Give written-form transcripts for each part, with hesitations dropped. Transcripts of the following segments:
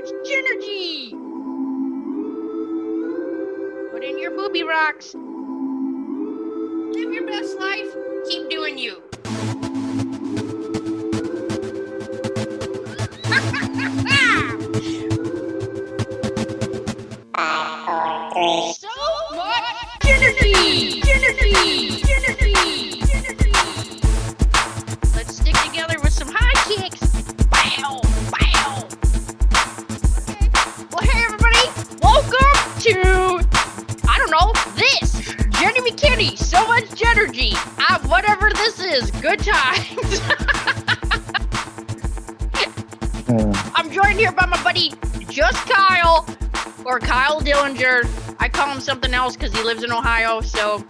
It's JENergy! Put in your booby rocks. Live your best life. Keep doing you. So much JENergy! JENergy! JENergy! JENergy! Let's stick together with some high kicks. Bow! Bow! Okay. Well, hey everybody! Welcome to, I don't know, this Jenny McKinney. So much JENergy. Whatever this is, good times. I'm joined here by my buddy, Just Kyle, or Kyle Dillinger. I call him something else because he lives in Ohio, so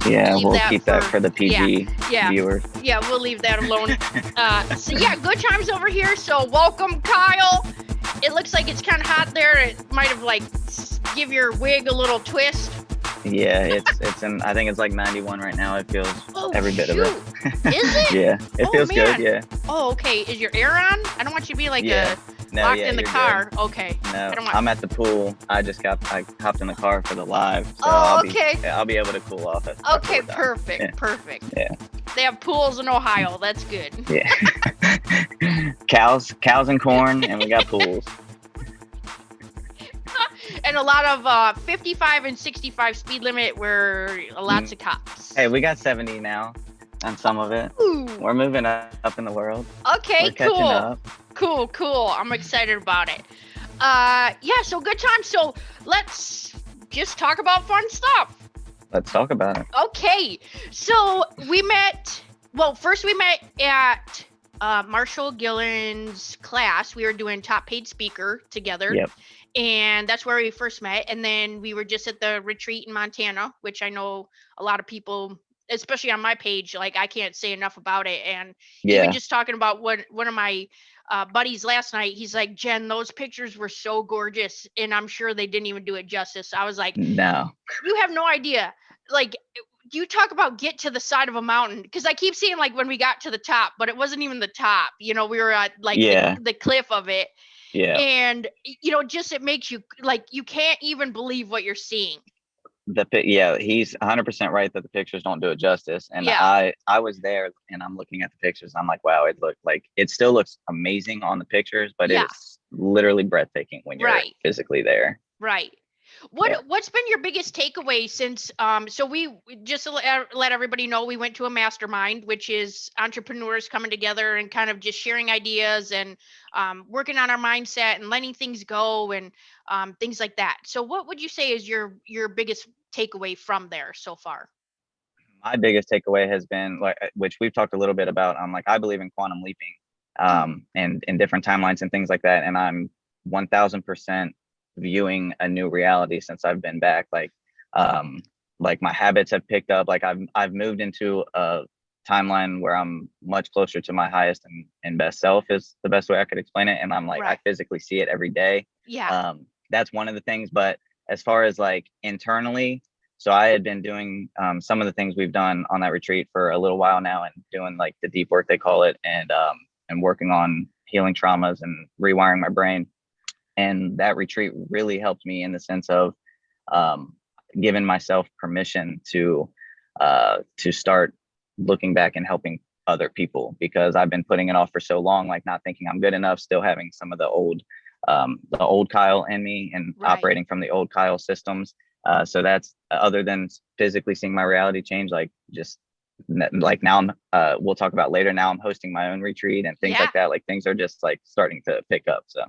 yeah, we'll keep that for the PG viewers. Yeah, we'll leave that alone. So yeah, good times over here. So welcome, Kyle. It looks like it's kind of hot there. It might have like give your wig a little twist. Yeah, it's in. I think it's like 91 right now. It feels every bit of it. Is it? Yeah, it feels good. Yeah. Oh, okay. Is your air on? I don't want you to be like locked in the car. Good. Okay. No, I'm at the pool. I hopped in the car for the live. So I'll be able to cool off. Okay, perfect. Yeah. Perfect. Yeah. They have pools in Ohio. That's good. Yeah. cows and corn, and we got pools. And a lot of 55 and 65 speed limit where lots of cops. Hey, we got 70 now on some of it. Ooh. We're moving up in the world. Okay, We're catching up. Cool. I'm excited about it. Yeah, so good time. So let's just talk about fun stuff. Let's talk about it. Okay, so first we met at Marshall Gillen's class. We were doing top paid speaker together. Yep. And that's where we first met. And then we were just at the retreat in Montana, which I know a lot of people, especially on my page, like I can't say enough about it. And even just talking about one of my buddies last night, he's like, Jen, those pictures were so gorgeous. And I'm sure they didn't even do it justice. I was like, no, you have no idea. Like, you talk about get to the side of a mountain, because I keep seeing like when we got to the top, but it wasn't even the top. You know, we were at like the cliff of it. Yeah. And, it makes you like, you can't even believe what you're seeing. He's 100% right that the pictures don't do it justice. And I was there and I'm looking at the pictures. I'm like, wow, it still looks amazing on the pictures, but it's literally breathtaking when you're physically there. Right. What's been your biggest takeaway since so we just to let everybody know, we went to a mastermind, which is entrepreneurs coming together and kind of just sharing ideas and working on our mindset and letting things go and things like that. So what would you say is your biggest takeaway from there so far? My biggest takeaway has been, like, which we've talked a little bit about, I believe in quantum leaping and in different timelines and things like that, and I'm 1000% viewing a new reality since I've been back. Like my habits have picked up. Like I've moved into a timeline where I'm much closer to my highest and best self is the best way I could explain it. And I'm like, I physically see it every day. Yeah. That's one of the things. But as far as like internally, so I had been doing some of the things we've done on that retreat for a little while now and doing like the deep work, they call it, and working on healing traumas and rewiring my brain. And that retreat really helped me in the sense of giving myself permission to start looking back and helping other people, because I've been putting it off for so long, like not thinking I'm good enough, still having some of the old Kyle in me and operating from the old Kyle systems. So that's other than physically seeing my reality change, like just like now we'll talk about later. Now I'm hosting my own retreat and things like that. Like things are just like starting to pick up. So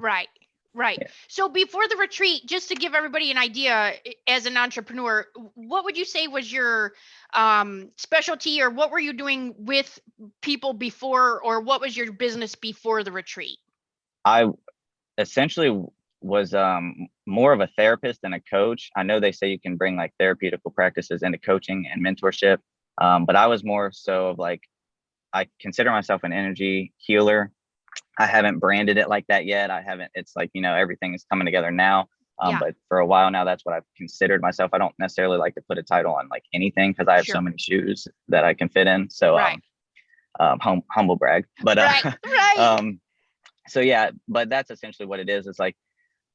Right. Yeah. So before the retreat, just to give everybody an idea, as an entrepreneur, what would you say was your specialty, or what were you doing with people before, or what was your business before the retreat? I essentially was more of a therapist than a coach. I know they say you can bring like therapeutical practices into coaching and mentorship, but I was more so of like, I consider myself an energy healer. I haven't branded it like that yet. It's like, everything is coming together now. But for a while now, that's what I've considered myself. I don't necessarily like to put a title on like anything because I have so many shoes that I can fit in. So humble brag. But so yeah, but that's essentially what it is. It's like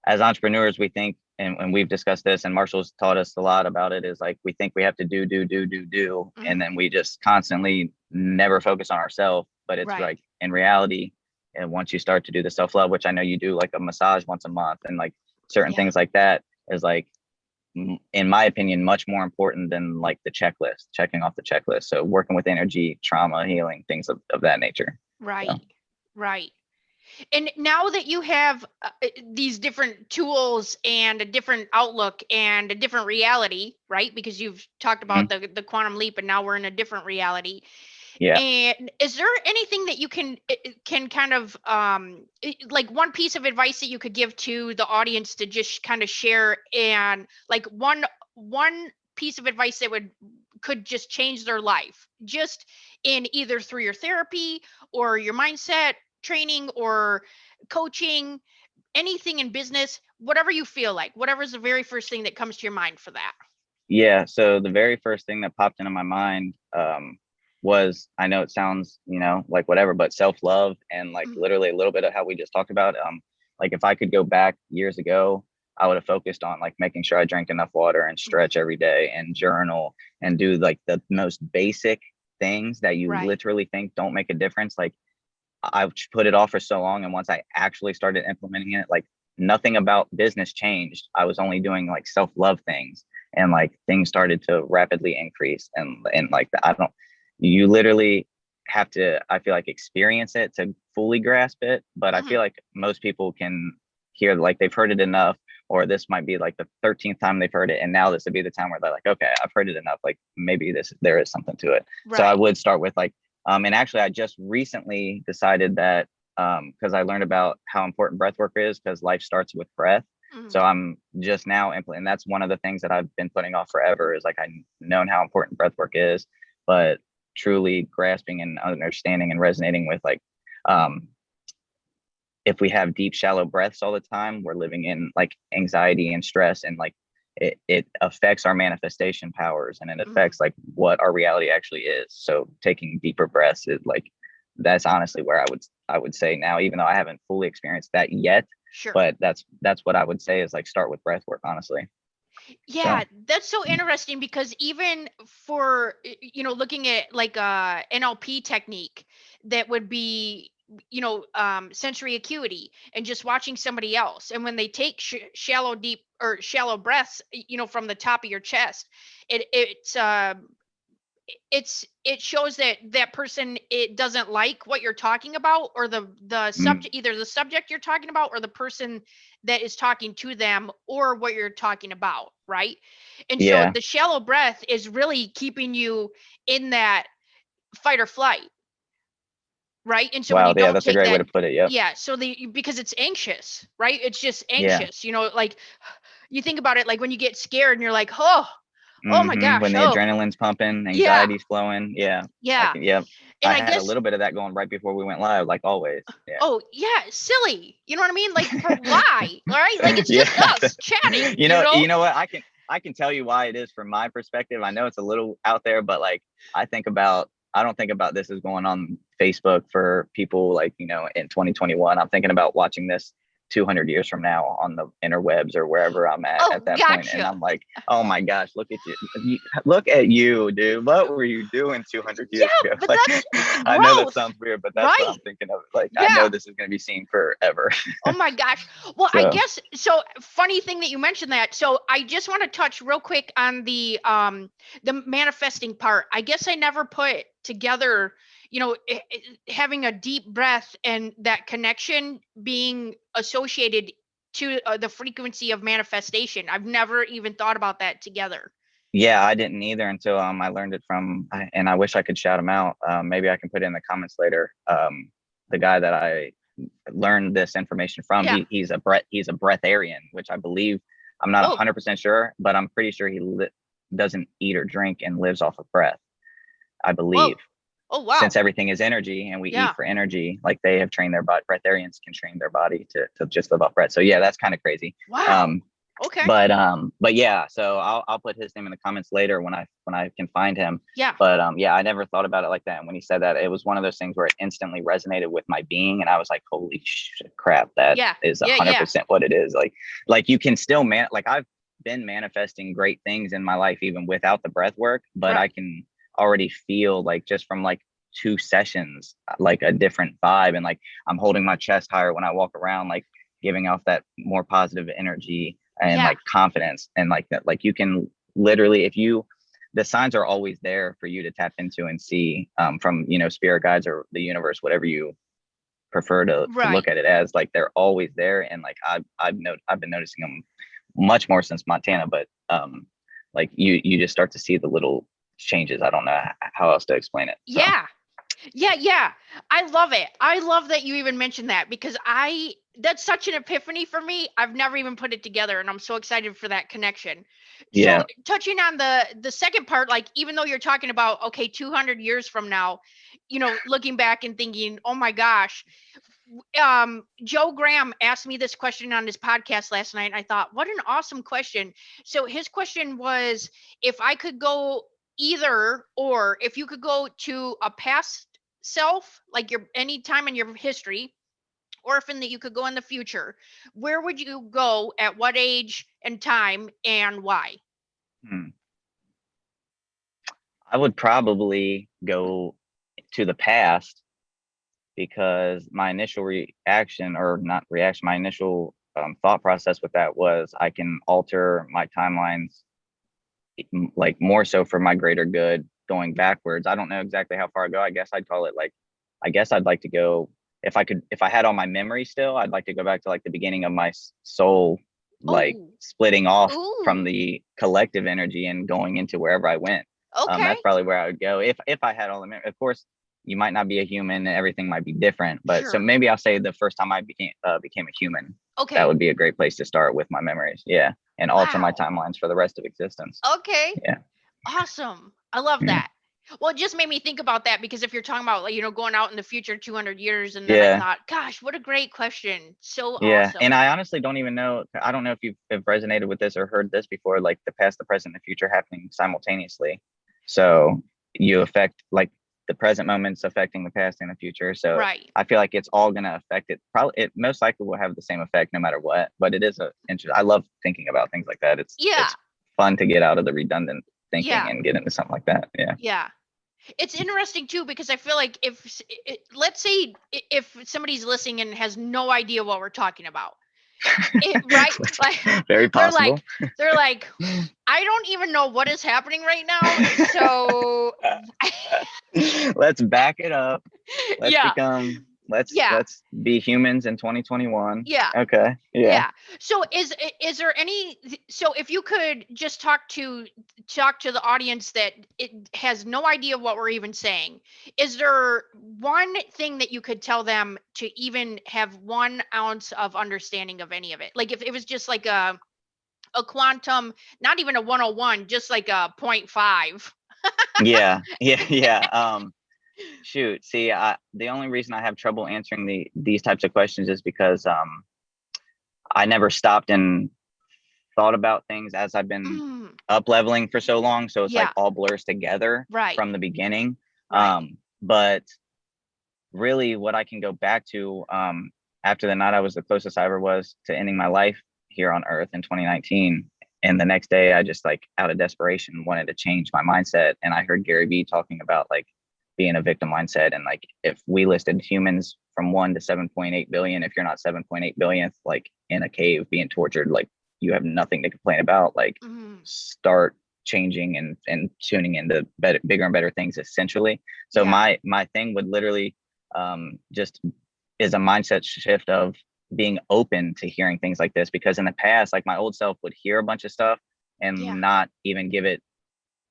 as entrepreneurs, we think, and we've discussed this, and Marshall's taught us a lot about it, is like we think we have to do, Mm-hmm. and then we just constantly never focus on ourselves. But it's Right. like in reality, and once you start to do the self-love, which I know you do, like a massage once a month, and like certain Yeah. things like that, is like, in my opinion, much more important than like the checklist, checking off the checklist. So working with energy, trauma healing, things of that nature. Right. So. Right. And now that you have these different tools and a different outlook and a different reality, right? Because you've talked about the quantum leap, and now we're in a different reality. Yeah. And is there anything that you can kind of like one piece of advice that you could give to the audience to just kind of share, and like one piece of advice that could just change their life, just in either through your therapy or your mindset training or coaching, anything in business, whatever you feel like, whatever's the very first thing that comes to your mind for that? Yeah. So the very first thing that popped into my mind was, I know it sounds, like whatever, but self-love, and like literally a little bit of how we just talked about. Like if I could go back years ago, I would have focused on like making sure I drank enough water and stretch every day and journal and do like the most basic things that you Right. literally think don't make a difference. Like I've put it off for so long, and once I actually started implementing it, like nothing about business changed. I was only doing like self-love things, and like things started to rapidly increase. And like you literally have to, I feel like, experience it to fully grasp it. But I feel like most people can hear, like they've heard it enough, or this might be like the 13th time they've heard it, and now this would be the time where they're like, okay, I've heard it enough, like maybe there is something to it. Right. So I would start with like, and actually I just recently decided that, because I learned about how important breath work is, because life starts with breath. So I'm just now implementing. That's one of the things that I've been putting off forever, is like I've known how important breath work is, but truly grasping and understanding and resonating with like, if we have deep, shallow breaths all the time, we're living in like anxiety and stress, and like it affects our manifestation powers, and it affects like what our reality actually is. So taking deeper breaths is like, that's honestly where I would say now, even though I haven't fully experienced that yet. Sure. But that's what I would say is like, start with breath work, honestly. Yeah, that's so interesting, because even for looking at like a NLP technique that would be sensory acuity, and just watching somebody else, and when they take shallow deep or shallow breaths from the top of your chest, it shows that person, it doesn't like what you're talking about, or the subject, either the subject you're talking about, or the person that is talking to them, or what you're talking about, right? And so the shallow breath is really keeping you in that fight or flight, right? And so when you don't that's take a great that, way to put it. Yep. yeah, so because it's anxious, right? It's just anxious, like you think about it, like when you get scared and you're like, oh my gosh, when the adrenaline's pumping, anxiety's flowing. Yeah. Yep. And I I had a guess little bit of that going right before we went live, like always. Yeah. Oh yeah, silly. You know what I mean? Like, for why? All right, like it's just us chatting. You know what? I can tell you why it is from my perspective. I know it's a little out there, but like I don't think about this as going on Facebook for people like, in 2021. I'm thinking about watching this 200 years from now on the interwebs or wherever I'm at that point. And I'm like, oh my gosh, look at you, dude. What were you doing 200 years ago? But like, that's I know that sounds weird, but that's right? what I'm thinking of. Like, I know this is going to be seen forever. Oh my gosh. Well, I guess so. Funny thing that you mentioned that. So I just want to touch real quick on the manifesting part. I guess I never put together, having a deep breath and that connection being associated to the frequency of manifestation. I've never even thought about that together. Yeah, I didn't either until I learned it from, and I wish I could shout him out. Maybe I can put it in the comments later. The guy that I learned this information from, he's a breatharian, which I believe, I'm not 100% sure, but I'm pretty sure he doesn't eat or drink and lives off of breath, I believe. Oh wow! Since everything is energy and we eat for energy, like they have trained their body. Breatharians can train their body to just live off breath. So yeah, that's kind of crazy. Wow. Okay. But yeah, so I'll put his name in the comments later when I can find him. Yeah. But yeah, I never thought about it like that. And when he said that, it was one of those things where it instantly resonated with my being, and I was like, holy crap, that Yeah. is Yeah. 100% what it is. Like you can still like I've been manifesting great things in my life even without the breath work, but I Right. can already feel like just from like 2 sessions, like a different vibe, and like I'm holding my chest higher when I walk around, like giving off that more positive energy and Yeah. like confidence, and like that, like you can literally, if you, the signs are always there for you to tap into and see, from, you know, spirit guides or the universe, whatever you prefer to Right. look at it as. Like they're always there, and like I've been noticing them much more since Montana, but like you just start to see the little changes. I don't know how else to explain it. So Yeah. Yeah, yeah. I love it. I love that you even mentioned that, because that's such an epiphany for me. I've never even put it together, and I'm so excited for that connection. So yeah. touching on the second part, like even though you're talking about, okay, 200 years from now, looking back and thinking, oh my gosh, Joe Graham asked me this question on his podcast last night, and I thought, what an awesome question. So his question was, if I could go either or, if you could go to a past self, like your any time in your history, or if in that you could go in the future, where would you go, at what age and time, and why? Hmm. I would probably go to the past, because my initial reaction, or not reaction, my initial thought process with that was I can alter my timelines, like more so for my greater good going backwards. I don't know exactly how far I go. I guess I'd call it like, I guess I'd like to go, if I could, if I had all my memory still, I'd like to go back to like the beginning of my soul, like Oh, splitting off from ooh, the collective energy and going into wherever I went. okay, That's probably where I would go if I had all the memory. Of course, you might not be a human and everything might be different, but so sure, maybe I'll say the first time I became a human, that okay, would be a great place to start with my memories. Yeah, and alter my wow, timelines for the rest of existence. okay. Yeah, Awesome. I love yeah, that. Well, it just made me think about that, because if you're talking about, like, going out in the future 200 years, and then I yeah, thought, gosh, what a great question. So yeah. And awesome. I honestly don't even know. I don't know if you've have resonated with this or heard this before, like the past, the present, the future happening simultaneously. So you affect like the present moments affecting the past and the future. So Right. I feel like it's all going to affect it. Probably it most likely will have the same effect no matter what. But it is a interest. I love thinking about things like that. Yeah. It's fun to get out of the redundant thinking Yeah. and get into something like that. Yeah. Yeah. It's interesting too, because I feel like let's say if somebody's listening and has no idea what we're talking about, right? Like Very they're possible. like they're like, I don't even know what is happening right now. So Let's back it up. Let's yeah. become, Yeah. let's be humans in 2021. Yeah. Okay. Yeah. Yeah. So is there any, so if you could just talk to the audience that it has no idea what we're even saying, is there one thing that you could tell them to even have 1 ounce of understanding of any of it? Like if it was just like a quantum, not even a 101, just like a point 0.5. Yeah. Yeah. Yeah. Shoot. See, the only reason I have trouble answering these types of questions is because I never stopped and thought about things as I've been Mm, up leveling for so long. So it's like yeah. all blurs together Right. from the beginning. Right. But really what I can go back to, after the night I was the closest I ever was to ending my life here on earth in 2019. And the next day I just like out of desperation wanted to change my mindset. And I heard Gary Vee talking about like being a victim mindset. And like if we listed humans from 1 to 7.8 billion, if you're not 7.8 billionth, like in a cave being tortured, like you have nothing to complain about. Like Mm, start changing and tuning into better, bigger and better things essentially. So yeah. my thing would literally just is a mindset shift of being open to hearing things like this, because in the past, like my old self would hear a bunch of stuff Yeah. and not even give it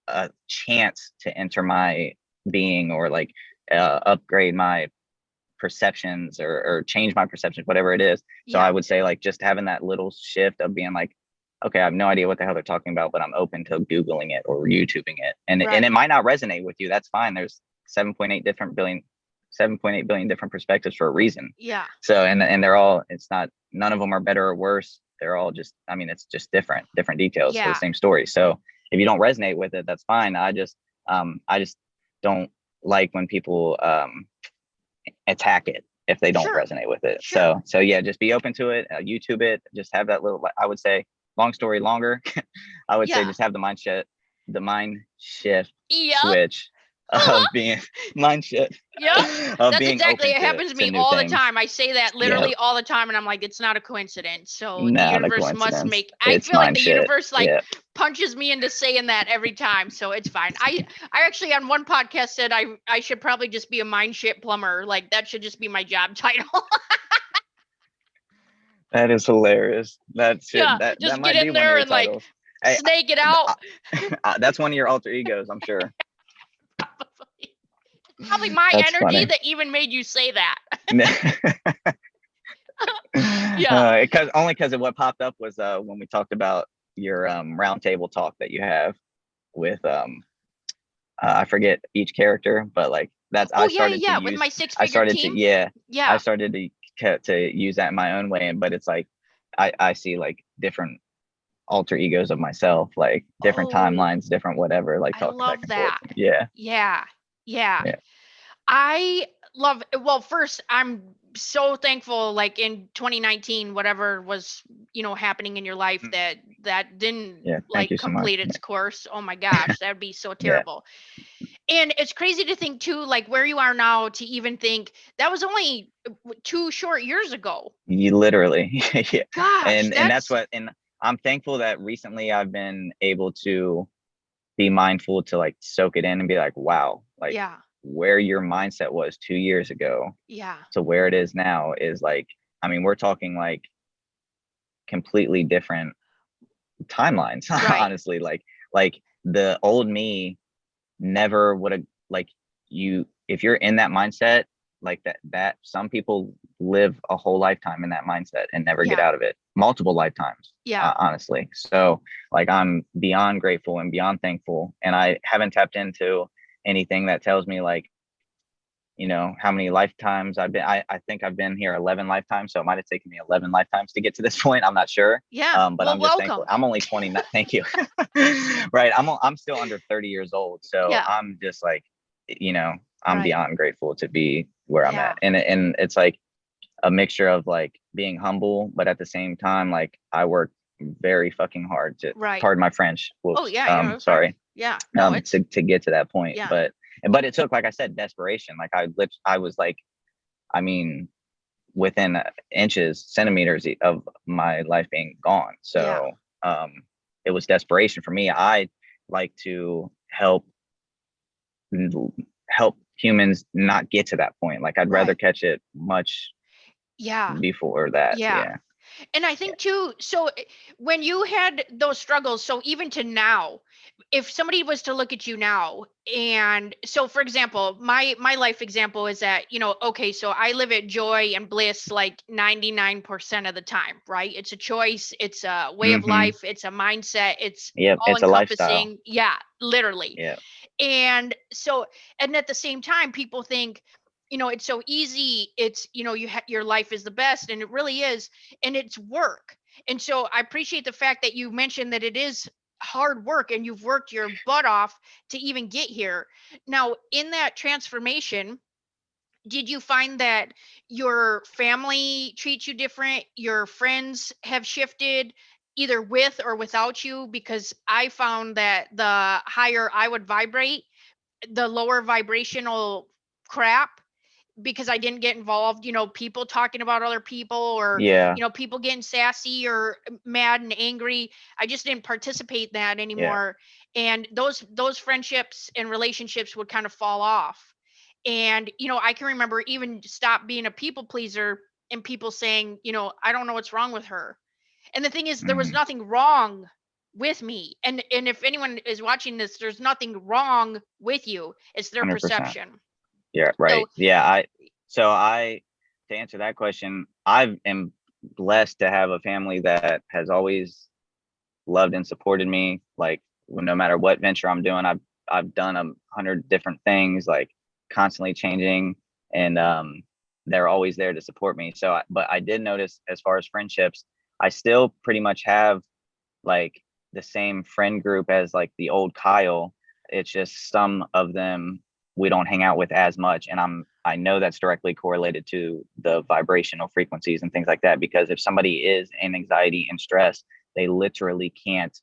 a chance to enter my being, or like upgrade my perceptions, or change my perceptions, whatever it is. So I Yeah. would say like just having that little shift of being like, okay, I have no idea what the hell they're talking about, but I'm open to Googling it or YouTubing it. And it Right. might not resonate with you. That's fine. There's 7.8 billion different perspectives for a reason. Yeah. So and they're all, it's not, none of them are better or worse. they're all just, I mean, it's just different details for the Yeah, same story. So if you don't resonate with it, that's fine. I just don't like when people attack it if they don't sure, resonate with it. sure. So yeah, just be open to it. YouTube it. Just have that little. I would say, long story longer. I would say Yeah. just have the mind shift Yep. switch of being mind shift Yep. of That's being exactly, open it happens to to me new all the things. time. I say that Yeah, literally all the time, and I'm like, it's not a coincidence. So the not a universe must coincidence. make, I It's feel like mind the shit. universe like Yeah. punches me into saying that every time. So it's fine. I actually on one podcast said I should probably just be a mind shit plumber. Like that should just be my job title. That is hilarious. That shit. Yeah, That just get might be in one of there your and like titles. Hey, snake it out. that's one of your alter egos, I'm sure. Probably my That's energy funny. that even made you say that. Yeah. Because of what popped up was when we talked about your round table talk that you have with I forget each character, but like that's Oh yeah, yeah. With my I six-figure started to team. yeah I Yeah. started to use that in my own way, but it's like I see like different alter egos of myself, like different Oh, timelines, different whatever, like I talking back love and forth. that. Yeah, Yeah. Yeah. yeah. I love, well, first, I'm so thankful, like in 2019, whatever was, happening in your life that didn't Yeah, thank like you so much. complete its course. Oh my gosh, that would be so Yeah, terrible. And it's crazy to think too, like where you are now, to even think that was only 2 short years ago. you literally, yeah. Gosh, And that's that's, what, and I'm thankful that recently I've been able to be mindful to like soak it in and be like, wow, like yeah, where your mindset was 2 years ago yeah, to where it is now is like, I mean, we're talking like completely different timelines, right. honestly. Like the old me never would have, like, if you're in that mindset, like that some people live a whole lifetime in that mindset and never get Yeah, out of it, multiple lifetimes, yeah, honestly. So like I'm beyond grateful and beyond thankful, and I haven't tapped into anything that tells me like, how many lifetimes I've been. I think I've been here 11 lifetimes, so it might have taken me 11 lifetimes to get to this point. I'm not sure. yeah. But Well, I'm just thankful. welcome. I'm only 29. Thank you. Right. I'm still under 30 years old. So Yeah, I'm just like, you know, I'm right. beyond grateful to be where I'm Yeah, at. And it's like a mixture of like being humble, but at the same time, like I work very fucking hard to, right. pardon my French. Oh Whoops. yeah, yeah, that's fine. Sorry. Yeah, no, it's, To get to that point. yeah, But it took, like I said, desperation. Like I was like, I mean, within inches, centimeters of my life being gone. yeah, So it was desperation for me. I like to help humans not get to that point. Like I'd rather right. catch it much Yeah, before that. yeah. Yeah. And I Yeah. think too, so when you had those struggles, so even to now, if somebody was to look at you now, and so for example, my life example is that, okay, so I live at joy and bliss like 99% of the time, right? It's a choice, it's a way of Mm-hmm. life, it's a mindset, it's Yep. all It's a lifestyle. encompassing. Yeah, literally. Yeah. And so, and at the same time, people think, it's so easy, it's, your life is the best, and it really is, and it's work. And so I appreciate the fact that you mentioned that it is hard work and you've worked your butt off to even get here. Now in that transformation, did you find that your family treats you different, your friends have shifted either with or without you? Because I found that the higher I would vibrate, the lower vibrational crap, because I didn't get involved, people talking about other people, or, Yeah. people getting sassy or mad and angry. I just didn't participate in that Yeah. anymore. And those friendships and relationships would kind of fall off. And, I can remember even stop being a people pleaser and people saying, I don't know what's wrong with her. And the thing is, there was Mm-hmm. nothing wrong with me. And if anyone is watching this, there's nothing wrong with you. It's their 100%. perception. Yeah. So Right. Yeah. I to answer that question, I am blessed to have a family that has always loved and supported me. Like no matter what venture I'm doing, I've done 100 different things, like constantly changing, and they're always there to support me. But I did notice as far as friendships, I still pretty much have like the same friend group as like the old Kyle. It's just some of them we don't hang out with as much, and I know that's directly correlated to the vibrational frequencies and things like that, because if somebody is in anxiety and stress, they literally can't,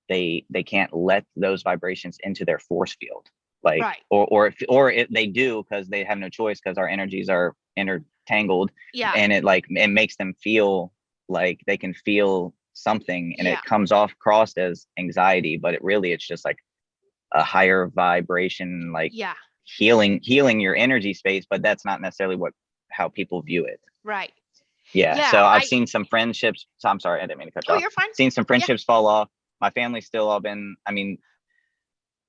they can't let those vibrations into their force field, like Right. or if they do, because they have no choice, because our energies are intertangled. Yeah. And it makes them feel like they can feel something, and Yeah. it comes off crossed as anxiety, but it's just like a higher vibration, like Yeah. healing your energy space, but that's not necessarily how people view it. Right. Yeah. Yeah. So I've seen some friendships. So I'm sorry, I didn't mean to cut you Oh, off. you're fine. Seen some Yeah. friendships fall off. My family's still all been, I mean,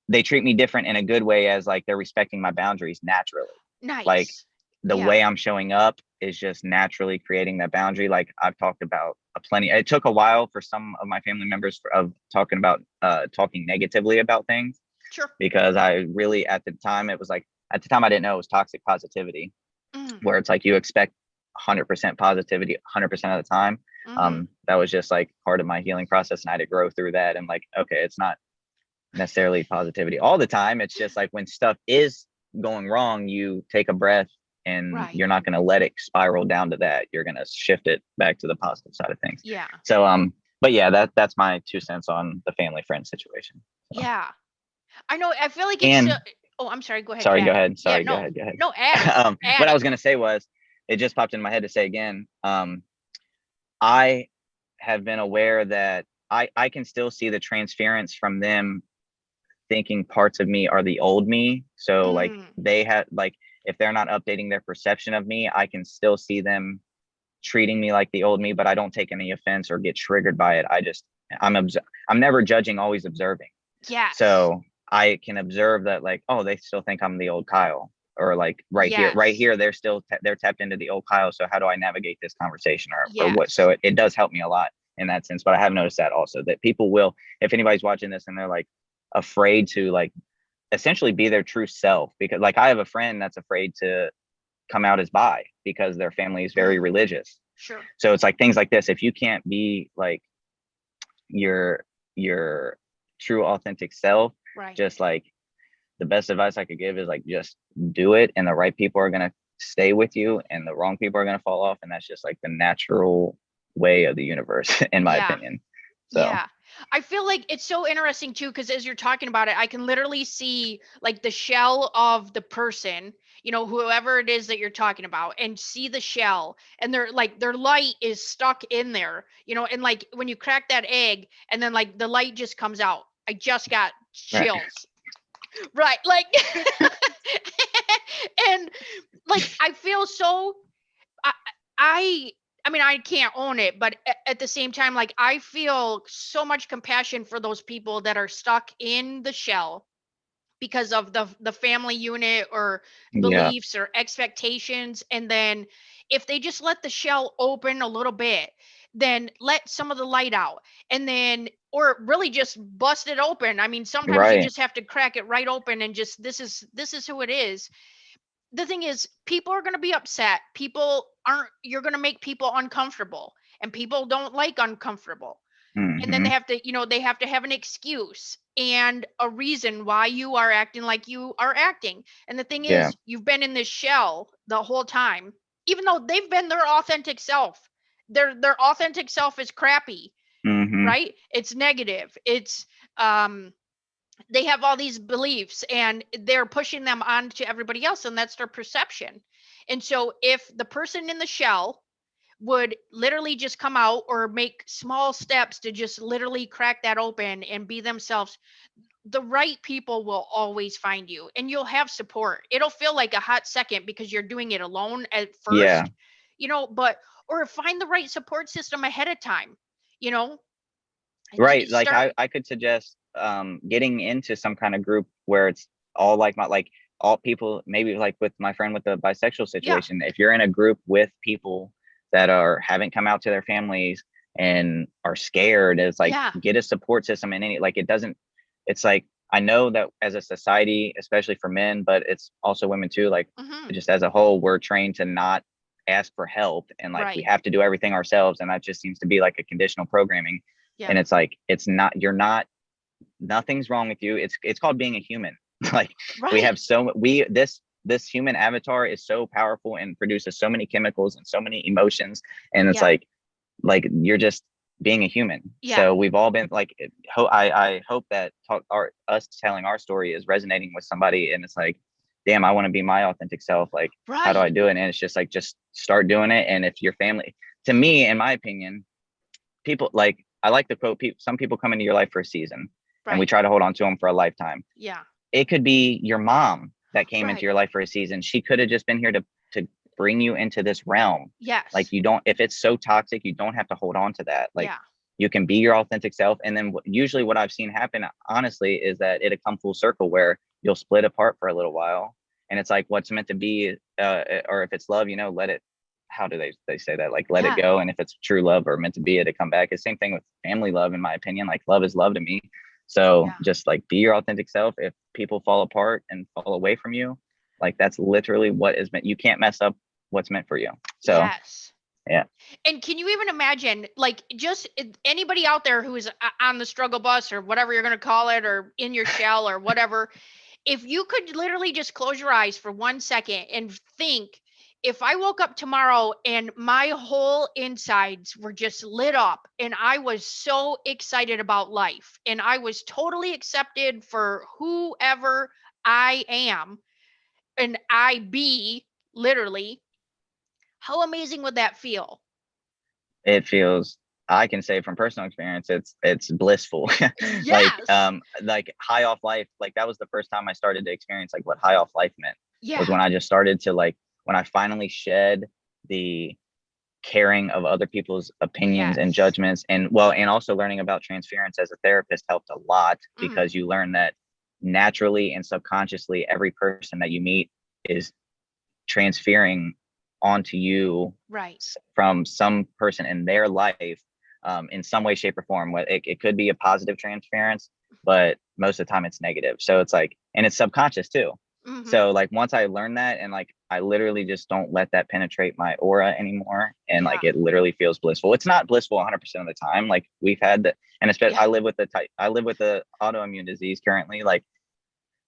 they treat me different in a good way, as like they're respecting my boundaries naturally. Like Nice. the Yeah. way I'm showing up is just naturally creating that boundary. Like I've talked about it took a while for some of my family members of talking negatively about things, Sure. because I really, at the time, it was like, at the time I didn't know it was toxic positivity, Mm. where it's like you expect 100% positivity 100% of the time. That was just like part of my healing process, and I had to grow through that. And like, okay, it's not necessarily positivity all the time. It's just like when stuff is going wrong, you take a breath, and Right. you're not going to let it spiral down to that. You're going to shift it back to the positive side of things. Yeah. So but yeah, that's my 2 cents on the family friend situation. So. Yeah. I know. I feel like it's. And Oh, I'm sorry. Go ahead. sorry, Add go it. ahead. Yeah. Sorry, No. go ahead. No. Add it. Add What I it. was going to say was, it just popped in my head to say again. I have been aware that I can still see the transference from them thinking parts of me are the old me. So like they have, like, if they're not updating their perception of me, I can still see them treating me like the old me, but I don't take any offense or get triggered by it. I'm never judging, always observing. Yes. So I can observe that, like, oh, they still think I'm the old Kyle, or like right here, they're still they're tapped into the old Kyle. So how do I navigate this conversation, or what? So it does help me a lot in that sense. But I have noticed that also, that people will, if anybody's watching this and they're like afraid to like essentially be their true self, because like I have a friend that's afraid to come out as bi because their family is very religious. Sure. So it's like things like this. If you can't be like your true authentic self, right, just like the best advice I could give is like just do it, and the right people are going to stay with you and the wrong people are going to fall off, and that's just like the natural way of the universe in my opinion. So yeah. I feel like it's so interesting too, because as you're talking about it, I can literally see like the shell of the person, whoever it is that you're talking about, and see the shell, and they're like their light is stuck in there, and like when you crack that egg and then like the light just comes out. I just got chills. Right. Like and like I feel so I mean, I can't own it, but at the same time, like I feel so much compassion for those people that are stuck in the shell because of the family unit or beliefs or expectations. And then if they just let the shell open a little bit, then let some of the light out, and then or really just bust it open. I mean, sometimes you just have to crack it right open and just this is who it is. The thing is, people are going to be upset. You're going to make people uncomfortable, and people don't like uncomfortable. And then they have to have an excuse and a reason why you are acting like you are acting. And the thing is, you've been in this shell the whole time, even though they've been their authentic self. Their authentic self is crappy, right? It's negative. It's they have all these beliefs and they're pushing them on to everybody else, and that's their perception. And so if the person in the shell would literally just come out or make small steps to just literally crack that open and be themselves, the right people will always find you, and you'll have support. It'll feel like a hot second because you're doing it alone at first, but or find the right support system ahead of time, right. Like I could suggest getting into some kind of group where it's all like all people, maybe like with my friend with the bisexual situation. If you're in a group with people that haven't come out to their families and are scared, it's like get a support system. And it's like, I know that as a society, especially for men, but it's also women too, like just as a whole, we're trained to not ask for help and like we Right. have to do everything ourselves, and that just seems to be like a conditional programming. Yeah. And it's like it's not, you're not, nothing's wrong with you. It's called being a human. Like we Right. have this human avatar is so powerful and produces so many chemicals and so many emotions, and it's Yeah. like you're just being a human. Yeah. So we've all been like, I hope that us telling our story is resonating with somebody, and it's like, damn, I want to be my authentic self. Like, how do I Right. do it? And it's just like, just start doing it. And if your family, to me, in my opinion, people like, I like the quote, some people come into your life for a season and we Right. try to hold on to them for a lifetime. Yeah. It could be your mom that came into Right. your life for a season. She could have just been here to bring you into this realm. Yes. Like, you don't, if it's so toxic, you don't have to hold on to that. Like, Yeah. you can be your authentic self. And then usually what I've seen happen, honestly, is that it'll come full circle where you'll split apart for a little while. And it's like, what's meant to be, or if it's love, you know, let it, how do they say that? Like, let Yeah. it go. And if it's true love or meant to be, it'll come back. It's the same thing with family love, in my opinion. Like, love is love to me. So Yeah. just like be your authentic self. If people fall apart and fall away from you, like that's literally what is meant. You can't mess up what's meant for you. So Yes. yeah. And can you even imagine, like, just anybody out there who is on the struggle bus or whatever you're going to call it, or in your shell or whatever, if you could literally just close your eyes for 1 second and think, if I woke up tomorrow and my whole insides were just lit up and I was so excited about life and I was totally accepted for whoever I am and I be, literally, how amazing would that feel? It feels, I can say from personal experience, it's blissful. Yes. Like high off life, like that was the first time I started to experience like what high off life meant, Yeah. was when I just started to like, when I finally shed the caring of other people's opinions and Yes. judgments. And well, and also learning about transference as a therapist helped a lot, Mhm. because you learn that naturally and subconsciously every person that you meet is transferring onto you Right. from some person in their life, in some way, shape, or form. What it could be a positive transference, but most of the time it's negative. So it's like, and it's subconscious too. Mhm. So like once I learned that, and like I literally just don't let that penetrate my aura anymore, and Yeah. like it literally feels blissful. It's not blissful 100% of the time. Like we've had the, and especially Yeah. I live with the autoimmune disease currently. Like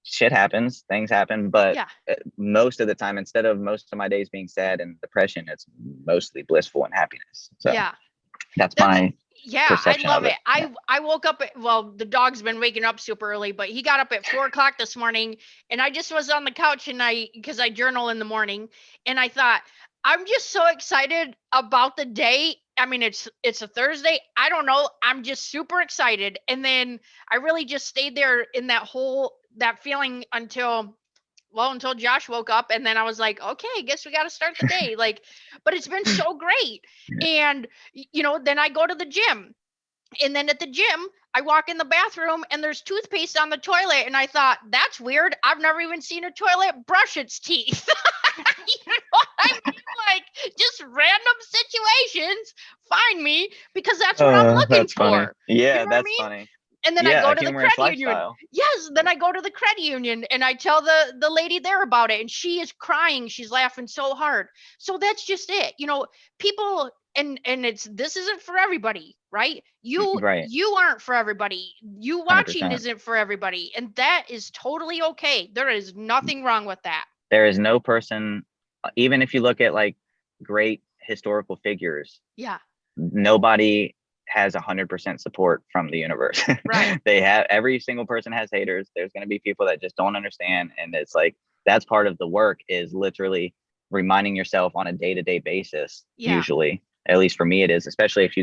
shit happens, things happen, but Yeah. most of the time, instead of most of my days being sad and depression, it's mostly blissful and happiness. So Yeah. that's That's my Yeah, I perception of love it. it. Yeah. I woke up at, well, the dog's been waking up super early, but he got up at 4 o'clock this morning, and I just was on the couch, and because I journal in the morning, and I thought, I'm just so excited about the day. I mean, it's a Thursday. I don't know. I'm just super excited. And then I really just stayed there in that feeling until Josh woke up, and then I was like, okay, I guess we got to start the day. Like, but it's been so great. Yeah. And then I go to the gym, and then at the gym, I walk in the bathroom and there's toothpaste on the toilet. And I thought, that's weird. I've never even seen a toilet brush its teeth. You know what I mean? Like, just random situations find me, because that's what I'm looking That's funny. for. You Yeah, know what I that's mean? funny. And then I Yeah, go a to the humorous credit union. lifestyle. Yes, then I go to the credit union and I tell the lady there about it, and she is crying. She's laughing so hard. So that's just it. People, and this isn't for everybody, right? You Right. you aren't for everybody. You watching 100%. isn't for everybody, and that is totally okay. There is nothing wrong with that. There is no person, even if you look at like great historical figures, Yeah, nobody has 100% support from the universe. right. They have, every single person has haters. There's going to be people that just don't understand, and it's like that's part of the work, is literally reminding yourself on a day-to-day basis. Yeah, Usually, at least for me, it is, especially if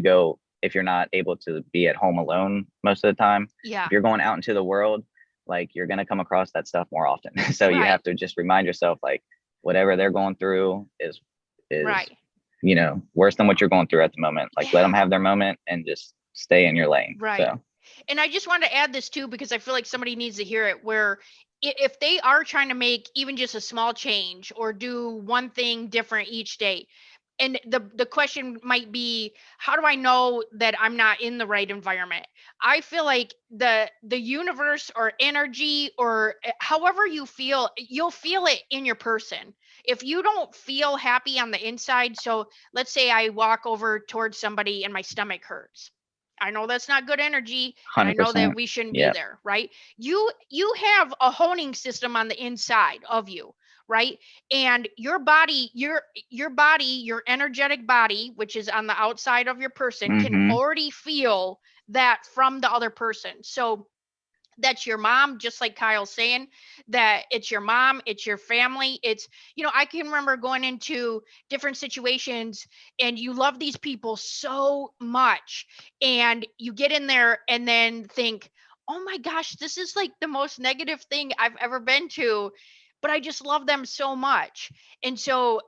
you're not able to be at home alone most of the time. yeah, If you're going out into the world, like you're going to come across that stuff more often. So you right, have to just remind yourself, like whatever they're going through is right. worse than what you're going through at the moment. Like let them Yeah, have their moment and just stay in your lane. right. So And I just want to add this too, because I feel like somebody needs to hear it, where if they are trying to make even just a small change or do one thing different each day, and the question might be, how do I know that I'm not in the right environment? I feel like the universe or energy, or however you feel, you'll feel it in your person. if you don't feel happy on the inside, so let's say I walk over towards somebody and my stomach hurts. I know that's not good energy, and I know that 100%. we shouldn't be Yeah. there, right? You have a honing system on the inside of you, right? And your body, your body, your energetic body, which is on the outside of your person, can Mm-hmm. already feel that from the other person. So that's your mom, just like Kyle's saying, that it's your mom, it's your family. It's, I can remember going into different situations and you love these people so much and you get in there and then think, oh my gosh, this is like the most negative thing I've ever been to, but I just love them so much. And so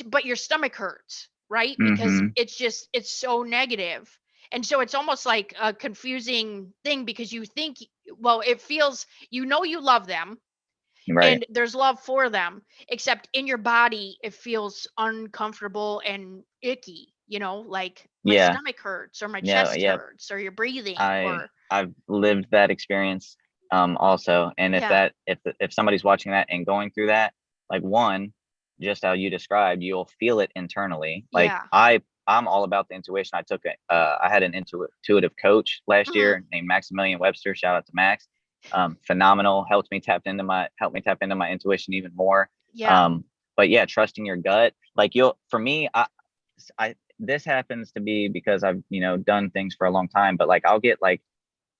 but your stomach hurts, right? Because Mm-hmm. it's so negative. And so it's almost like a confusing thing because you think, well, it feels, you love them Right. and there's love for them, except in your body, it feels uncomfortable and icky, like my Yeah. stomach hurts or my Yeah. chest Yeah. hurts or you're breathing I or, I've lived that experience also. And yeah, if somebody's watching that and going through that, like one, just how you described, you'll feel it internally. Like yeah. I'm all about the intuition. I had an intuitive coach last Hmm. year named Maximilian Webster. Shout out to Max. Phenomenal. Helped me tap into my intuition even more. Yeah. Um, but yeah, trusting your gut. Like for me, I this happens to be because I've done things for a long time, but like I'll get like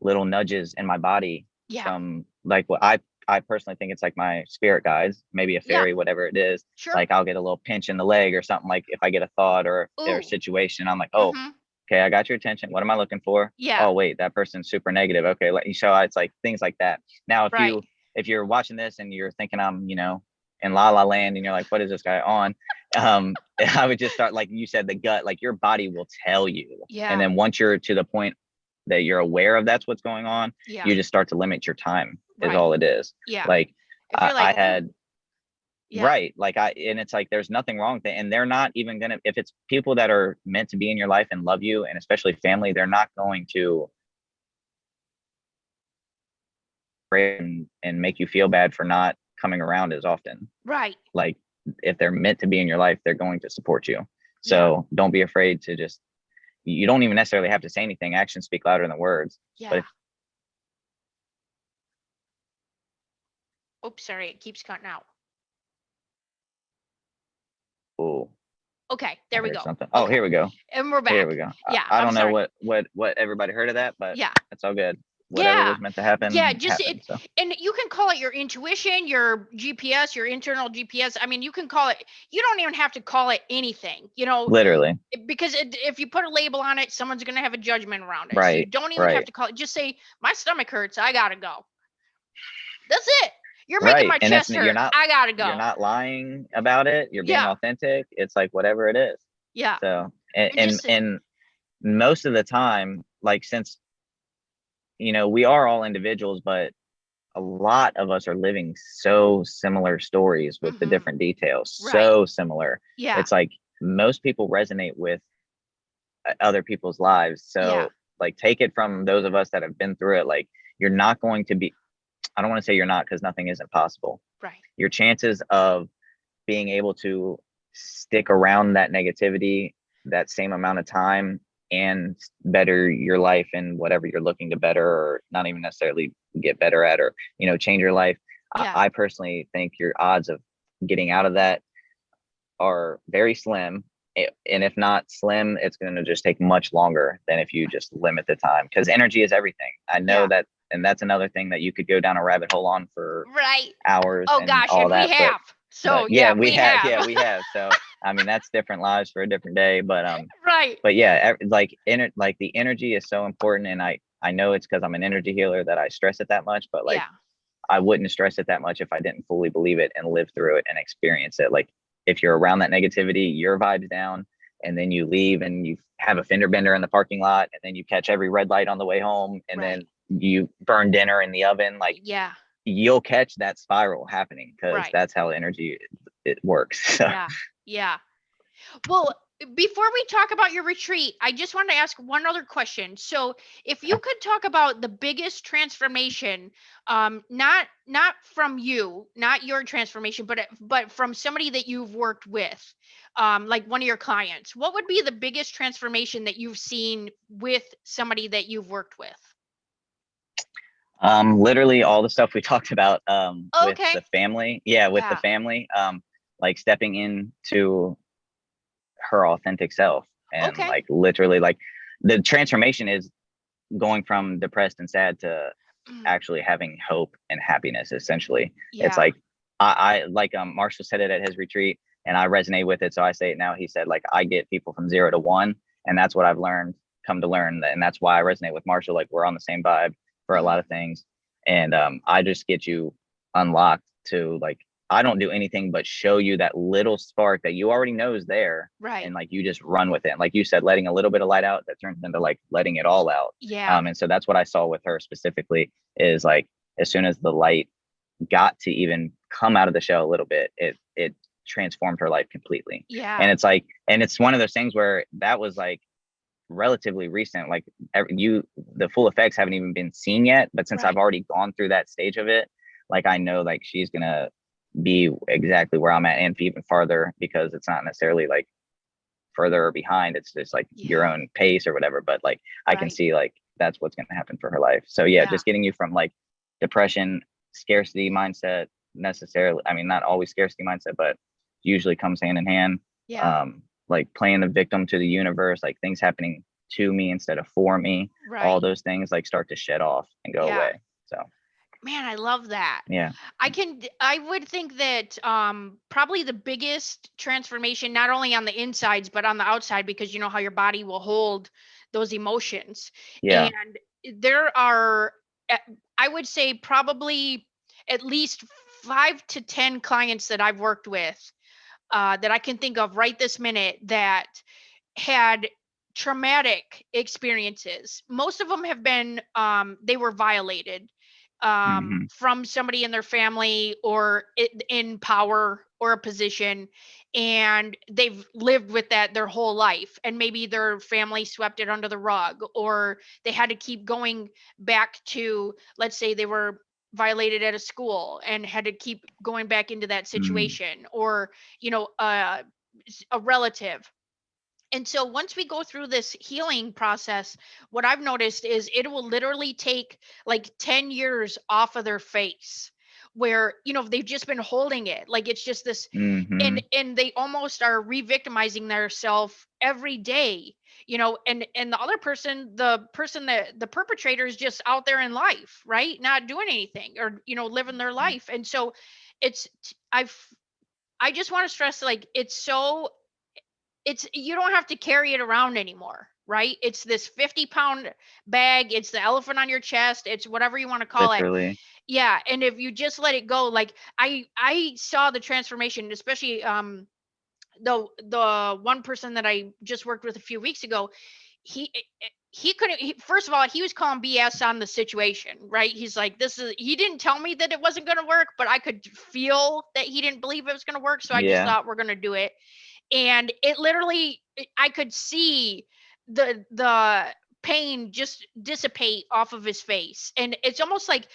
little nudges in my body Yeah. from like what I personally think it's like my spirit guides, maybe a Yeah. fairy, whatever it is. Sure. Like I'll get a little pinch in the leg or something, like if I get a thought or a Ooh. situation, I'm like, oh, Hmm. okay, I got your attention. What am I looking for? Yeah. Oh wait, that person's super negative. Okay, let you show. It's like things like that. Now Right. if you're watching this and you're thinking I'm in La La Land and you're like, what is this guy on? I would just start, like you said, the gut, like your body will tell you. And Yeah. then once you're to the point that you're aware of that's what's going on, Yeah. you just start to limit your time is Right. all it is. Yeah. Like If you're like, I oh, had yeah. right, like and it's like there's nothing wrong with it, and they're not even gonna, if it's people that are meant to be in your life and love you, and especially family, they're not going to and make you feel bad for not coming around as often. Right. Like if they're meant to be in your life, they're going to support you. Yeah. So don't be afraid to just, you don't even necessarily have to say anything. Actions speak louder than words. But Yeah. Oops, sorry, it keeps cutting out. oh, Okay, I there we heard go. something. Oh, Okay, here we go. and we're Here back. we go. Yeah, I I'm don't know sorry. what everybody heard of that, but Yeah. it's all good. Whatever Yeah. was meant to Yeah, happen just happened. it, So and you can call it your intuition, your GPS, your internal GPS. I mean, you can call it, you don't even have to call it anything, literally, because if you put a label on it, someone's going to have a judgment around it. So you right, don't even have right, to call it, just say, my stomach hurts, I got to go. That's it. You're making right. my And chest hurt, I got to you're go. not lying about it. You're being Yeah. authentic. It's like whatever it is. Yeah. So And just, and most of the time, like since we are all individuals, but a lot of us are living so similar stories with the mhm, different details, right. so similar. Yeah. It's like most people resonate with other people's lives. Yeah. So like take it from those of us that have been through it. Like you're not going to be, I don't want to say you're not, because nothing is impossible. Right. Your chances of being able to stick around that negativity that same amount of time and better your life and whatever you're looking to better, or not even necessarily get better at, or change your life, Yeah. I personally think your odds of getting out of that are very slim. And if not slim, it's going to just take much longer than if you just limit the time, because energy is everything. I know Yeah. that. And that's another thing that you could go down a rabbit hole on for Right. hours Oh and gosh, all and we that. have. So But yeah, yeah, we have. we have. So I mean, that's different lives for a different day. Right. But yeah, like the energy is so important, and I know it's because I'm an energy healer that I stress it that much. But like Yeah. I wouldn't stress it that much if I didn't fully believe it and live through it and experience it. Like if you're around that negativity, your vibe's down, and then you leave and you have a fender bender in the parking lot, and then you catch every red light on the way home, and Right. then you burn dinner in the oven. Like Yeah. you'll catch that spiral happening, because Right. that's how energy it works. So Yeah. Yeah. Well, before we talk about your retreat, I just wanted to ask one other question. So, if you could talk about the biggest transformation, not from you, not your transformation, but from somebody that you've worked with, like one of your clients, what would be the biggest transformation that you've seen with somebody that you've worked with? Literally all the stuff we talked about with Okay. the family. Yeah, with the Yeah. family. Like stepping into her authentic self, and Okay. like literally like the transformation is going from depressed and sad to Mm, actually having hope and happiness. Essentially, it's yeah. like I like Marshall said it at his retreat, and I resonate with it, so I say it now. He said like I get people from 0 to 1, and that's what I've learned, come to learn, and that's why I resonate with Marshall. Like we're on the same vibe for a lot Mhm. of things, and I just get you unlocked to like I don't do anything but show you that little spark that you already know is there, Right. and like you just run with it. And like you said, letting a little bit of light out that turns into like letting it all out. Yeah. And so that's what I saw with her specifically, is like as soon as the light got to even come out of the shell a little bit, it transformed her life completely. And Yeah. it's like, and it's one of those things where that was like relatively recent. Like the full effects haven't even been seen yet, but since I've Right. already gone through that stage of it, like I know like she's gonna be exactly where I'm at and even farther, because it's not necessarily like further or behind, it's just like your Yeah. own pace or whatever. But like I can Right. see like that's what's going to happen for her life. So yeah, Yeah. just getting you from like depression, scarcity mindset, necessarily, I mean not always scarcity mindset, but usually comes hand in hand. Yeah. Like playing the victim to the universe, like things happening to me instead of for me, all Right. those things like start to shed off and go Yeah. away. So Man, I love that. yeah. I would think that probably the biggest transformation, not only on the insides but on the outside, because you know how your body will hold those emotions. Yeah. And there are uh, I would say probably at least 5 to 10 clients that I've worked with, that I can think of right this minute, that had traumatic experiences. Most of them have been, they were violated, Hmm. from somebody in their family or in power or a position, and they've lived with that their whole life, and maybe their family swept it under the rug, or they had to keep going back to, let's say they were violated at a school and had to keep going back into that Mm. situation, or a relative. And so once we go through this healing process, what I've noticed is it will literally take like 10 years off of their face, where, they've just been holding it. Like it's just this, and Hmm. they almost are re-victimizing themselves every day, and the other person, the perpetrator, is just out there in life, right? Not doing anything, or, living their life. And so it's I've I just want to stress, like, you don't have to carry it around anymore, right? It's this 50-pound bag, it's the elephant on your chest, it's whatever you want to call it. Literally. Yeah, and if you just let it go, like, I saw the transformation, especially the one person that I just worked with a few weeks ago. He couldn't first of all, he was calling BS on the situation, right? He's like, he didn't tell me that it wasn't going to work, but I could feel that he didn't believe it was going to work, so I just Yeah. thought, we're going to do it. And it literally, I could see the pain just dissipate off of his face, and it's almost like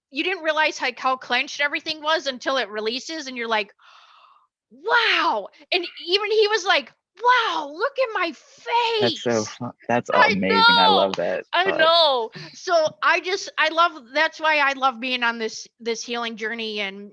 you didn't realize like how clenched everything was until it releases, and you're like, wow. And even he was like, wow, look at my That's so face. fun. That's I amazing. I know. love that. I Fuck. know. So I love, that's why I love being on this healing journey. And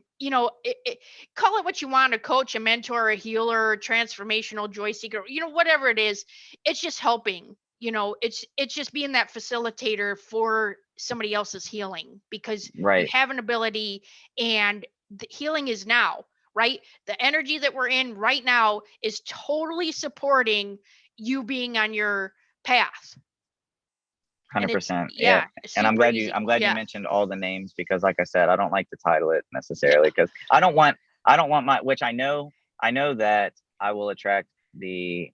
call it what you want, a coach, a mentor, a healer, a transformational joy seeker, whatever it is. It's just helping. It's just being that facilitator for somebody else's healing, because you Right. have an ability, and the healing is now, right? The energy that we're in right now is totally supporting you being on your path. And it's, 100%. Yeah. yeah, And super easy. I'm glad you Yeah. mentioned all the names, because like I said, I don't like to title it Yeah. necessarily, because I don't want my, which I know that I will attract the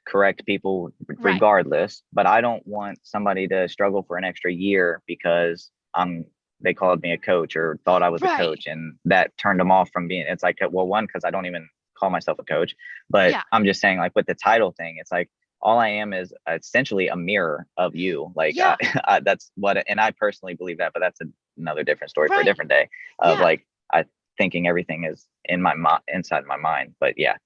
correct people Right. regardless, but I don't want somebody to struggle for an extra year because they called me a coach or thought I was a Right. coach, and that turned them off from being. It's like, well, one, because I don't even call myself a coach, but Yeah. I'm just saying, like, with the title thing, it's like all I am is essentially a mirror of you. Like, Yeah. that's what, and I personally believe that, but that's another different story for a Right. different day. Of Yeah. like, I thinking everything is in my inside my mind. But yeah,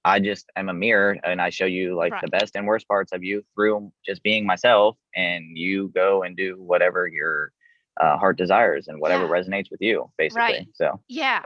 I just am a mirror, and I show you like the Right. best and worst parts of you through just being myself, and you go and do whatever your heart desires and whatever Yeah. resonates with you, basically. Right. So Yeah.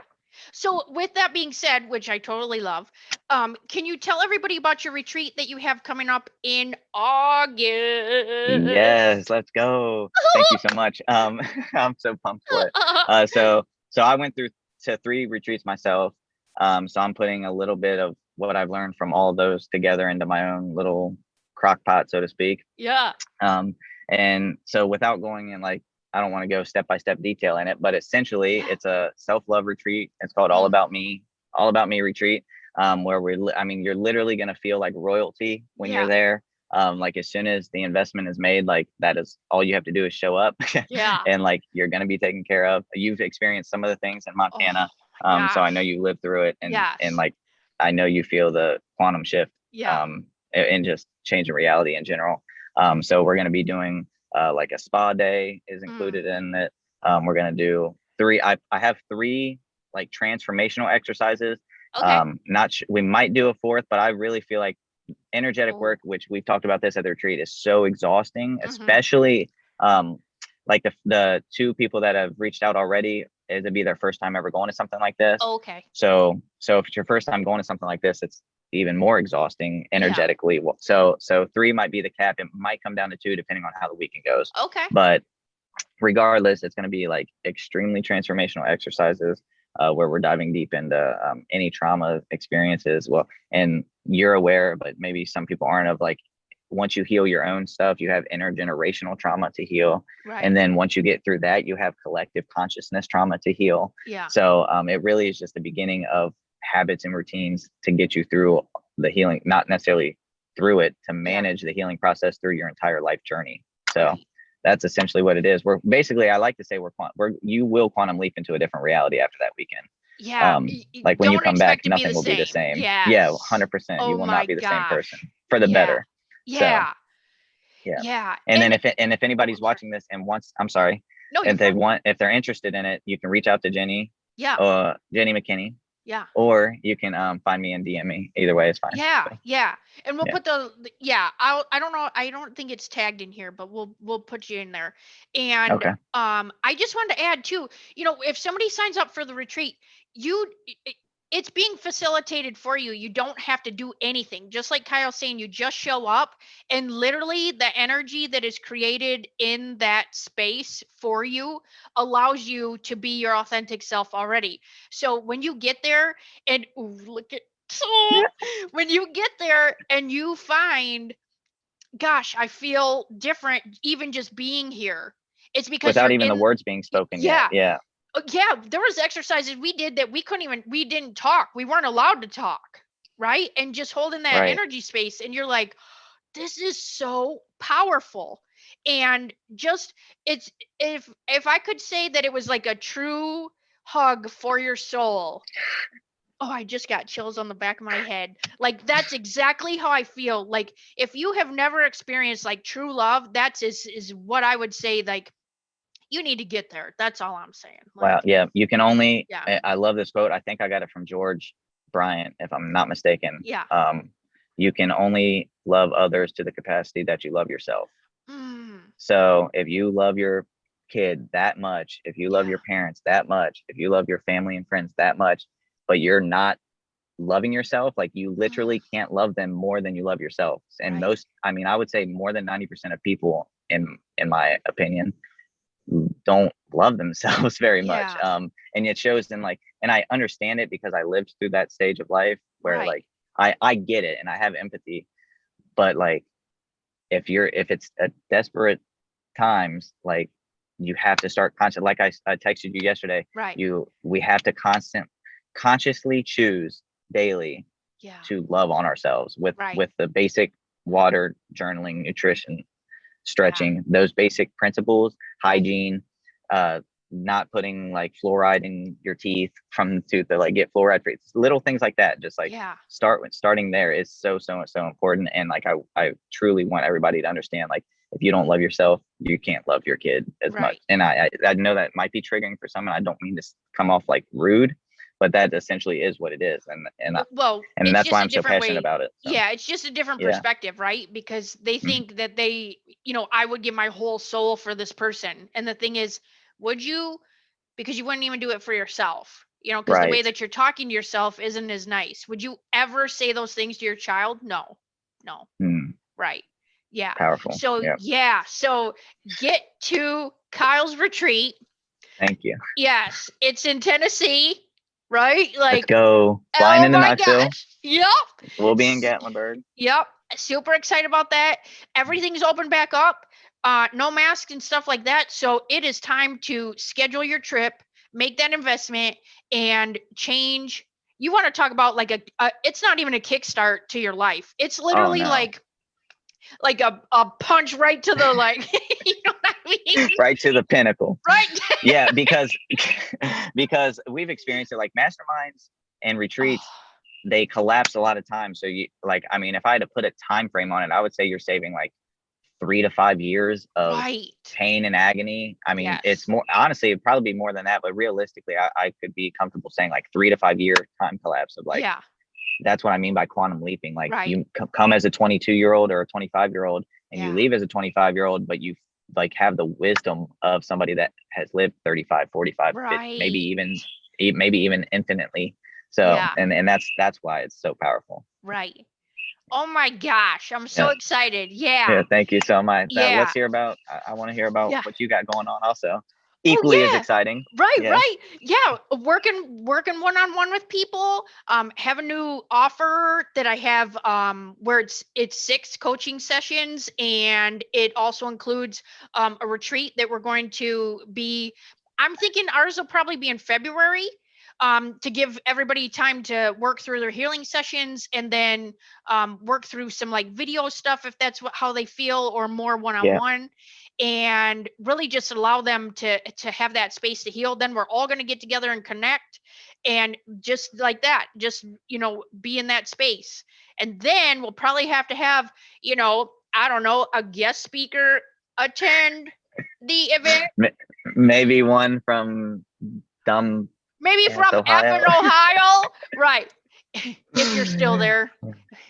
So with that being said, which I totally love, can you tell everybody about your retreat that you have coming up in August? yes, let's go. Thank you so much. I'm so pumped for it. So I went through to 3 retreats myself. So I'm putting a little bit of what I've learned from all of those together into my own little crock pot, so to speak. Yeah. And so without going in, like, I don't want to go step-by-step detail in it, but essentially it's a self-love retreat. It's called All About Me retreat, where you're literally going to feel like royalty when you're there. Like, as soon as the investment is made, like, that is all you have to do is show up. Yeah. And like, you're going to be taken care of. You've experienced some of the things in Montana. So I know you lived through it, and like, I know you feel the quantum shift, and just change in reality in general. So we're going to be doing like a spa day is included in it. We're going to do 3, I have 3 like transformational exercises. Okay. We might do a 4th, but I really feel like energetic work, which we've talked about this at the retreat, is so exhausting, especially like the 2 people that have reached out already. It'd be their first time ever going to something like this. Okay. So if it's your first time going to something like this, it's even more exhausting energetically. So 3 might be the cap. It might come down to 2 depending on how the weekend goes. Okay. But regardless, it's going to be like extremely transformational exercises, where we're diving deep into any trauma experiences. Well, and you're aware, but maybe some people aren't, of like, once you heal your own stuff, you have intergenerational trauma to heal. Right. And then once you get through that, you have collective consciousness trauma to heal. Yeah. So it really is just the beginning of habits and routines to get you through the healing, not necessarily through it, to manage the healing process through your entire life journey. So that's essentially what it is. We're basically, I like to say, you will quantum leap into a different reality after that weekend. Yeah. Like, when you come back, nothing will be the same. Yes. Yeah, 100%. You will not be the same person, for the better. Yeah. So, yeah. And then if anybody's watching this and wants, I'm sorry, no, if they're interested in it, you can reach out to Jenny. Yeah. Jenny McKinney. Yeah. Or you can find me and DM me. Either way is fine. Yeah. Yeah. And we'll put I don't know. I don't think it's tagged in here, but we'll put you in there. And I just wanted to add too, if somebody signs up for the retreat, it's being facilitated for you. You don't have to do anything. Just like Kyle's saying, you just show up, and literally the energy that is created in that space for you allows you to be your authentic self already. So when you get there and when you get there and you find, gosh, I feel different even just being here. It's because without even the words being spoken yet. Yeah. Yeah, there was exercises we did that we didn't talk. We weren't allowed to talk, right? And just holding that energy space, and you're like, this is so powerful. And just, it's, if I could say that it was like a true hug for your soul. Oh, I just got chills on the back of my head. Like, that's exactly how I feel. Like, if you have never experienced like true love, that's is what I would say. Like, you need to get there. That's all I'm saying. Like, wow. Yeah. You can only, I love this quote. I think I got it from George Bryant, if I'm not mistaken. Yeah. You can only love others to the capacity that you love yourself. So if you love your kid that much, if you love your parents that much, if you love your family and friends that much, but you're not loving yourself, like, you literally can't love them more than you love yourself. And I would say more than 90% of people, in my opinion, don't love themselves very much. And it shows in, like, and I understand it because I lived through that stage of life where like, I get it and I have empathy, but like, if it's a desperate times, like, you have to start constant, like I texted you yesterday, we have to consciously choose daily to love on ourselves with the basic water, journaling, nutrition, stretching, those basic principles, hygiene, not putting like fluoride in your teeth from the tooth to like get fluoride free. Little things like that. Just like Yeah. starting there is so important. And like I truly want everybody to understand, like, if you don't love yourself, you can't love your kid as much. And I know that might be triggering for some, and I don't mean to come off like rude, but that essentially is what it is. And that's why I'm so passionate about it. So. Yeah, it's just a different perspective, right? Because they think that they, I would give my whole soul for this person. And the thing is, would you? Because you wouldn't even do it for yourself, because the way that you're talking to yourself isn't as nice. Would you ever say those things to your child? No. Right. Yeah. Powerful. So so get to Kyle's retreat. Thank you. Yes, it's in Tennessee, right? Like, let's go flying into Knoxville. Yep. We'll be in Gatlinburg. Yep. Super excited about that. Everything's open back up. No masks and stuff like that. So it is time to schedule your trip, make that investment, and change. You want to talk about like it's not even a kickstart to your life. It's literally like a punch right to the you know what I mean? Right to the pinnacle. Right. Yeah, because we've experienced it, like masterminds and retreats, they collapse a lot of times. So you if I had to put a time frame on it, I would say you're saving like 3 to 5 years of pain and agony. It's more, honestly, it'd probably be more than that, but realistically, I could be comfortable saying like 3 to 5 year time collapse of like, that's what I mean by quantum leaping. Like you come as a 22-year-old or a 25-year-old and you leave as a 25-year-old, but you like have the wisdom of somebody that has lived 35, 45, 50, maybe even infinitely. So, and that's why it's so powerful. Right. Oh my gosh, I'm so excited. Yeah, thank you so much. Let's hear about, I want to hear about what you got going on also. Equally as exciting. Right. Yeah, working one-on-one with people. Have a new offer that I have where it's 6 coaching sessions, and it also includes a retreat that we're going to be, I'm thinking ours will probably be in February. To give everybody time to work through their healing sessions, and then work through some like video stuff if that's how they feel, or more one-on-one, and really just allow them to have that space to heal. Then we're all going to get together and connect, and just like that, just be in that space. And then we'll probably have to have I don't know, a guest speaker attend the event. Maybe one from maybe from Ohio. Ohio. Right. If you're still there.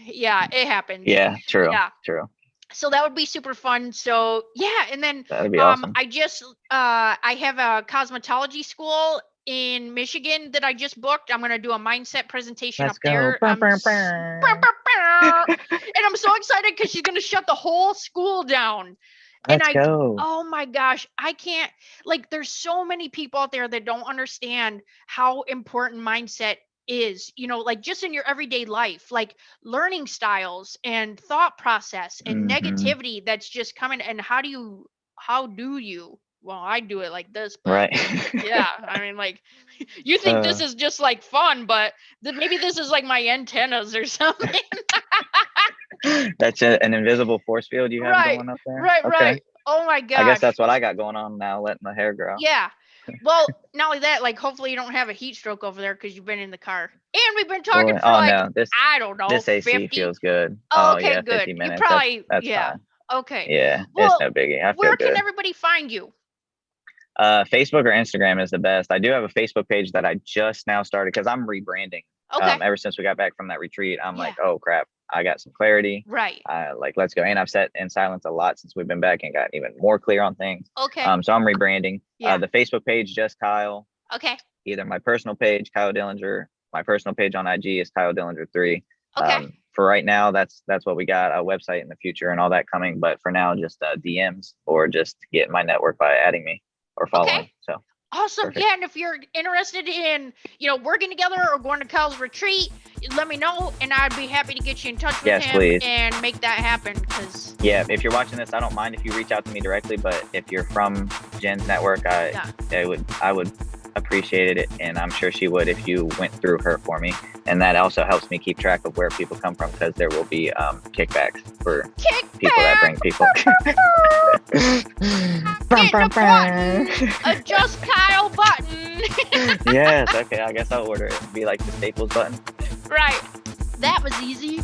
Yeah, it happened. Yeah, true. Yeah. True. So that would be super fun. So and then that'd be awesome. I just I have a cosmetology school in Michigan that I just booked. I'm gonna do a mindset presentation up there. And I'm so excited because she's gonna shut the whole school down. Let's go. Oh my gosh, I can't, there's so many people out there that don't understand how important mindset is, just in your everyday life, like learning styles and thought process and negativity that's just coming. And how do you, well, I do it like this, but yeah, you think this is just like fun, but maybe this is like my antennas or something. That's an invisible force field you have going up there. Right. Oh my god. I guess that's what I got going on now, letting my hair grow. Yeah. Well, not only that, hopefully you don't have a heat stroke over there because you've been in the car. And we've been talking for I don't know, this AC 50? Feels good. Okay, yeah, good. 50 minutes. You probably, that's fine. Okay. Yeah, well, it's no biggie. I feel where good. Can everybody find you? Facebook or Instagram is the best. I do have a Facebook page that I just now started because I'm rebranding. Okay. Ever since we got back from that retreat, I'm like, oh crap, I got some clarity. Right. Let's go. And I've sat in silence a lot since we've been back and got even more clear on things. Okay. So I'm rebranding. Yeah. The Facebook page, just Kyle. Okay. Either my personal page, Kyle Dillinger. My personal page on IG is Kyle Dillinger 3. Okay. For right now, that's what we got. A website in the future and all that coming. But for now, just DMs or just get in my network by adding me or following. Okay. So. Awesome. Perfect. Yeah, and if you're interested in, working together or going to Kyle's retreat, let me know, and I'd be happy to get you in touch with him please. And make that happen. Because if you're watching this, I don't mind if you reach out to me directly, but if you're from Jen's network, I would appreciated it, and I'm sure she would if you went through her for me. And that also helps me keep track of where people come from, because there will be kickbacks for people that bring people. Getting a button, a Just Kyle button. Yes, okay, I guess I'll order it. Be like the Staples button. Right. That was easy.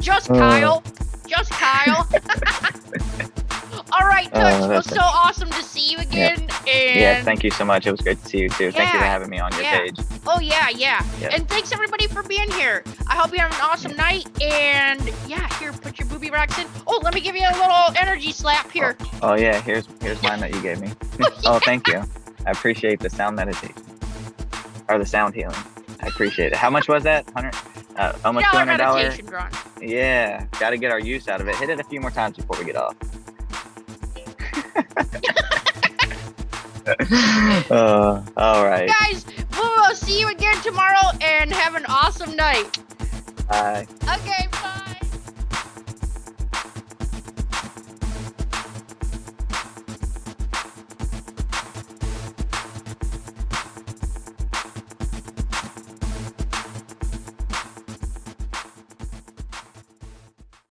Just Kyle. Just Kyle. All right, Touch. It was so awesome to see you again. Yep. And Yes, thank you so much. It was great to see you too. Thank you for having me on your page. Oh yeah. Yep. And thanks everybody for being here. I hope you have an awesome night. And yeah, here, put your booby rocks in. Oh, let me give you a little energy slap here. Oh yeah, here's mine that you gave me. Oh, thank you. I appreciate the sound meditation or the sound healing. I appreciate it. How much was that? Almost $200. Meditation drawn. Yeah, got to get our use out of it. Hit it a few more times before we get off. All right. Guys, we'll see you again tomorrow and have an awesome night. Bye. Okay, bye.